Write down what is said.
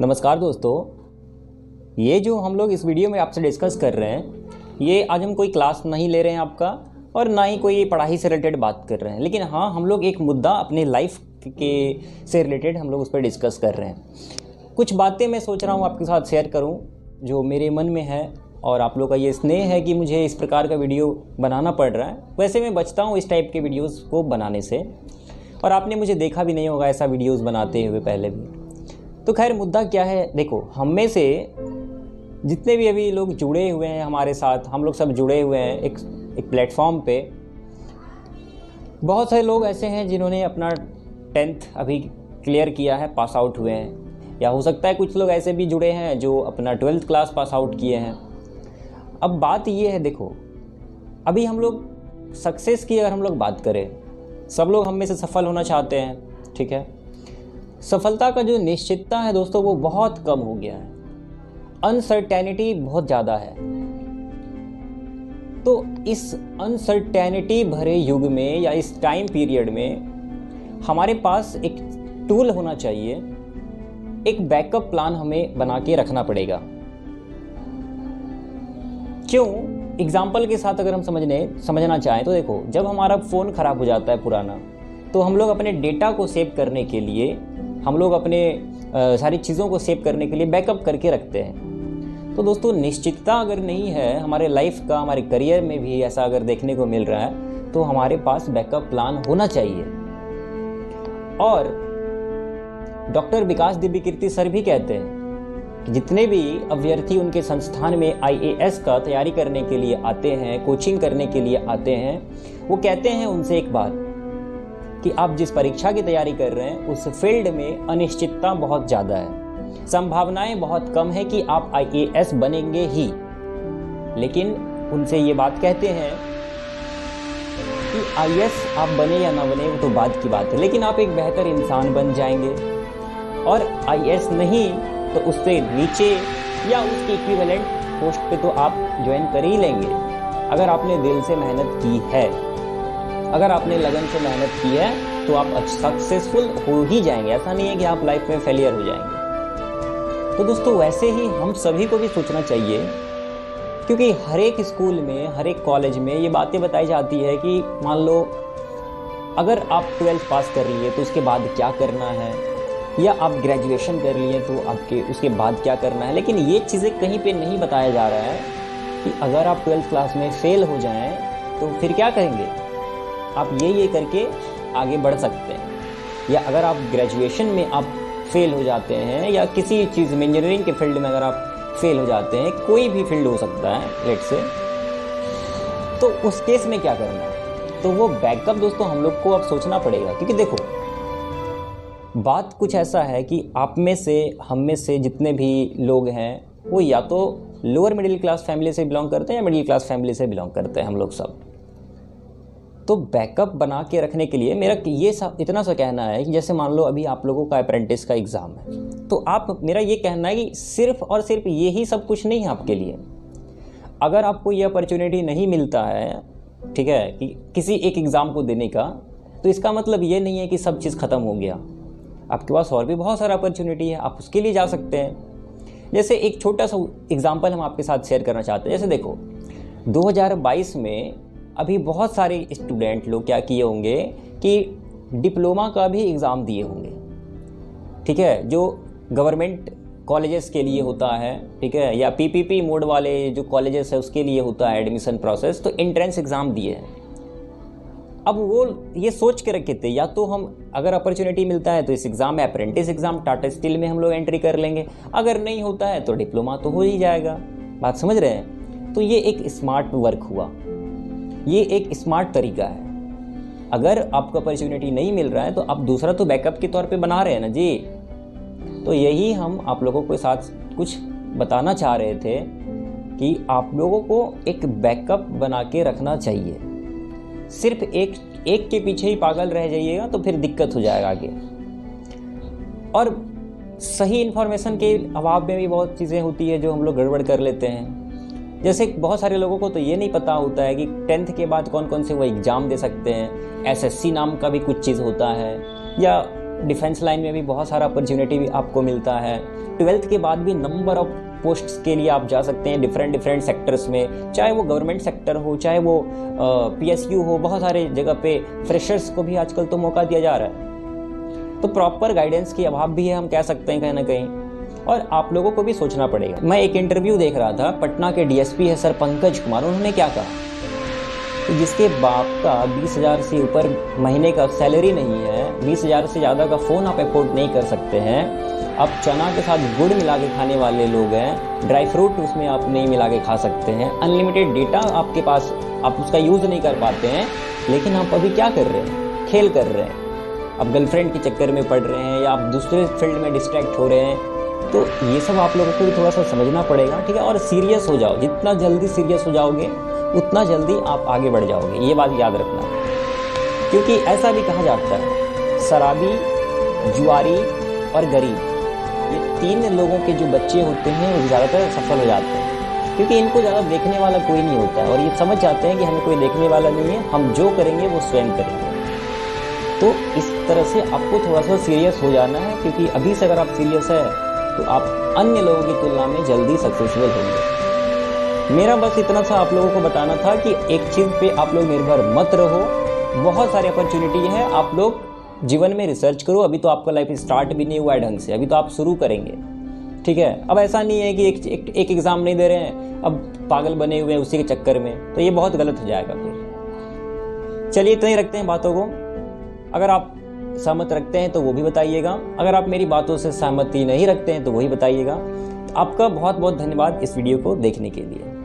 नमस्कार दोस्तों, ये जो हम लोग इस वीडियो में आपसे डिस्कस कर रहे हैं, ये आज हम कोई क्लास नहीं ले रहे हैं आपका और ना ही कोई पढ़ाई से रिलेटेड बात कर रहे हैं, लेकिन हाँ हम लोग एक मुद्दा अपने लाइफ के से रिलेटेड हम लोग उस पर डिस्कस कर रहे हैं। कुछ बातें मैं सोच रहा हूँ आपके साथ शेयर करूँ जो मेरे मन में है, और आप लोग का ये स्नेह है कि मुझे इस प्रकार का वीडियो बनाना पड़ रहा है। वैसे मैं बचता हूँ इस टाइप के वीडियोज़ को बनाने से, और आपने मुझे देखा भी नहीं होगा ऐसा वीडियोज़ बनाते हुए पहले भी। तो खैर मुद्दा क्या है, देखो हम में से जितने भी अभी लोग जुड़े हुए हैं हमारे साथ, हम लोग सब जुड़े हुए हैं एक प्लेटफॉर्म पे। बहुत सारे लोग ऐसे हैं जिन्होंने अपना 10th अभी क्लियर किया है, पास आउट हुए हैं, या हो सकता है कुछ लोग ऐसे भी जुड़े हैं जो अपना 12th क्लास पास आउट किए हैं। अब बात ये है, देखो अभी हम लोग सक्सेस की अगर हम लोग बात करें, सब लोग हम में से सफल होना चाहते हैं, ठीक है। सफलता का जो निश्चितता है दोस्तों वो बहुत कम हो गया है, अनसर्टेनिटी बहुत ज़्यादा है। तो इस अनसर्टेनिटी भरे युग में या इस टाइम पीरियड में हमारे पास एक टूल होना चाहिए, एक बैकअप प्लान हमें बना के रखना पड़ेगा। क्यों? एग्जाम्पल के साथ अगर हम समझना चाहें तो देखो, जब हमारा फ़ोन ख़राब हो जाता है पुराना, तो हम लोग अपने डेटा को सेव करने के लिए, हम लोग अपने सारी चीज़ों को सेव करने के लिए बैकअप करके रखते हैं। तो दोस्तों निश्चितता अगर नहीं है हमारे लाइफ का, हमारे करियर में भी ऐसा अगर देखने को मिल रहा है, तो हमारे पास बैकअप प्लान होना चाहिए। और डॉक्टर विकास दिव्य कीर्ति सर भी कहते हैं कि जितने भी अभ्यर्थी उनके संस्थान में IAS का तैयारी करने के लिए आते हैं, कोचिंग करने के लिए आते हैं, वो कहते हैं उनसे एक बात कि आप जिस परीक्षा की तैयारी कर रहे हैं उस फील्ड में अनिश्चितता बहुत ज़्यादा है, संभावनाएं बहुत कम है कि आप IAS बनेंगे ही। लेकिन उनसे ये बात कहते हैं कि IAS आप बने या ना बने वो तो बाद की बात है, लेकिन आप एक बेहतर इंसान बन जाएंगे, और IAS नहीं तो उससे नीचे या उसके इक्विवेलेंट पोस्ट पे तो आप ज्वाइन कर ही लेंगे, अगर आपने दिल से मेहनत की है, अगर आपने लगन से मेहनत की है तो आप सक्सेसफुल हो ही जाएंगे। ऐसा नहीं है कि आप लाइफ में फेलियर हो जाएंगे। तो दोस्तों वैसे ही हम सभी को भी सोचना चाहिए, क्योंकि हर एक स्कूल में, हर एक कॉलेज में ये बातें बताई जाती है कि मान लो अगर आप 12th पास कर लिए तो उसके बाद क्या करना है, या आप ग्रेजुएशन कर लिए तो आपके उसके बाद क्या करना है। लेकिन ये चीज़ें कहीं पे नहीं बताया जा रहा है कि अगर आप 12th क्लास में फेल हो जाएं तो फिर क्या करेंगे। आप ये करके आगे बढ़ सकते हैं, या अगर आप ग्रेजुएशन में आप फेल हो जाते हैं, या किसी चीज़ में इंजीनियरिंग के फील्ड में अगर आप फेल हो जाते हैं, कोई भी फील्ड हो सकता है लेट से, तो उस केस में क्या करना है। तो वो बैकअप दोस्तों हम लोग को अब सोचना पड़ेगा, क्योंकि देखो बात कुछ ऐसा है कि आप में से, हम में से जितने भी लोग हैं वो या तो लोअर मिडिल क्लास फैमिली से बिलोंग करते हैं या मिडिल क्लास फैमिली से बिलोंग करते हैं हम लोग सब। तो बैकअप बना के रखने के लिए मेरा इतना सा कहना है कि जैसे मान लो अभी आप लोगों का अप्रेंटिस का एग्ज़ाम है, तो मेरा ये कहना है कि सिर्फ और सिर्फ यही सब कुछ नहीं है आपके लिए। अगर आपको ये अपॉर्चुनिटी नहीं मिलता है, ठीक है, कि किसी एक एग्ज़ाम को देने का, तो इसका मतलब ये नहीं है कि सब चीज़ ख़त्म हो गया। आपके पास और भी बहुत सारा अपॉर्चुनिटी है, आप उसके लिए जा सकते हैं। जैसे एक छोटा सा एग्जाम्पल हम आपके साथ शेयर करना चाहते हैं। जैसे देखो 2022 में अभी बहुत सारे स्टूडेंट लोग क्या किए होंगे कि डिप्लोमा का भी एग्ज़ाम दिए होंगे, ठीक है, जो गवर्नमेंट कॉलेजेस के लिए होता है, ठीक है, या PPP मोड वाले जो कॉलेजेस है उसके लिए होता है एडमिशन प्रोसेस, तो एंट्रेंस एग्ज़ाम दिए हैं। अब वो ये सोच के रखे थे, या तो हम अगर अपॉर्चुनिटी मिलता है तो इस एग्ज़ाम में अप्रेंटिस एग्ज़ाम टाटा स्टील में हम लोग एंट्री कर लेंगे, अगर नहीं होता है तो डिप्लोमा तो हो ही जाएगा। बात समझ रहे हैं? तो ये एक स्मार्ट वर्क हुआ, ये एक स्मार्ट तरीका है। अगर आपको अपॉर्चुनिटी नहीं मिल रहा है तो आप दूसरा तो बैकअप के तौर पे बना रहे हैं ना जी। तो यही हम आप लोगों के साथ कुछ बताना चाह रहे थे कि आप लोगों को एक बैकअप बना के रखना चाहिए। सिर्फ एक के पीछे ही पागल रह जाइएगा तो फिर दिक्कत हो जाएगा आगे। और सही इन्फॉर्मेशन के अभाव में भी बहुत चीज़ें होती है जो हम लोग गड़बड़ कर लेते हैं। जैसे बहुत सारे लोगों को तो ये नहीं पता होता है कि 10th के बाद कौन कौन से वो एग्ज़ाम दे सकते हैं। SSC नाम का भी कुछ चीज़ होता है, या डिफेंस लाइन में भी बहुत सारा अपॉर्चुनिटी भी आपको मिलता है। 12th के बाद भी नंबर ऑफ पोस्ट्स के लिए आप जा सकते हैं डिफरेंट सेक्टर्स में, चाहे वो गवर्नमेंट सेक्टर हो, चाहे वो PSU हो। बहुत सारे जगह पे फ्रेशर्स को भी आजकल तो मौका दिया जा रहा है। तो प्रॉपर गाइडेंस की अभाव भी है, हम कह सकते हैं कहीं ना कहीं, और आप लोगों को भी सोचना पड़ेगा। मैं एक इंटरव्यू देख रहा था, पटना के DSP है सर पंकज कुमार, उन्होंने क्या कहा कि जिसके बाप का 20,000 से ऊपर महीने का सैलरी नहीं है, 20,000 से ज़्यादा का फ़ोन आप अफोर्ड नहीं कर सकते हैं, आप चना के साथ गुड़ मिला के खाने वाले लोग हैं, ड्राई फ्रूट उसमें आप नहीं मिला के खा सकते हैं, अनलिमिटेड डेटा आपके पास, आप उसका यूज़ नहीं कर पाते हैं, लेकिन आप अभी क्या कर रहे हैं, खेल कर रहे हैं, आप गर्लफ्रेंड के चक्कर में पड़ रहे हैं या आप दूसरे फील्ड में डिस्ट्रैक्ट हो रहे हैं। तो ये सब आप लोगों को भी थोड़ा सा समझना पड़ेगा, ठीक है। और सीरियस हो जाओ, जितना जल्दी सीरियस हो जाओगे उतना जल्दी आप आगे बढ़ जाओगे, ये बात याद रखना। क्योंकि ऐसा भी कहा जाता है, शराबी, जुआरी और गरीब, ये 3 लोगों के जो बच्चे होते हैं वो ज़्यादातर सफल हो जाते हैं, क्योंकि इनको ज़्यादा देखने वाला कोई नहीं होता है और ये समझ जाते हैं कि हमें कोई देखने वाला नहीं है, हम जो करेंगे वो स्वयं करेंगे। तो इस तरह से आपको थोड़ा सा सीरियस हो जाना है, क्योंकि अभी से अगर आप सीरियस है तो आप अन्य लोगों की तुलना में जल्दी सक्सेसफुल होंगे। मेरा बस इतना सा आप लोगों को बताना था कि एक चीज़ पे आप लोग निर्भर मत रहो, बहुत सारी अपॉर्चुनिटी है, आप लोग जीवन में रिसर्च करो। अभी तो आपका लाइफ स्टार्ट भी नहीं हुआ है ढंग से, अभी तो आप शुरू करेंगे, ठीक है। अब ऐसा नहीं है कि एक एग्ज़ाम नहीं दे रहे हैं, अब पागल बने हुए हैं उसी के चक्कर में, तो ये बहुत गलत हो जाएगा फिर। चलिए इतना ही रखते हैं बातों को। अगर आप सहमत रखते हैं तो वो भी बताइएगा, अगर आप मेरी बातों से सहमति नहीं रखते हैं तो वही बताइएगा। आपका बहुत बहुत धन्यवाद इस वीडियो को देखने के लिए।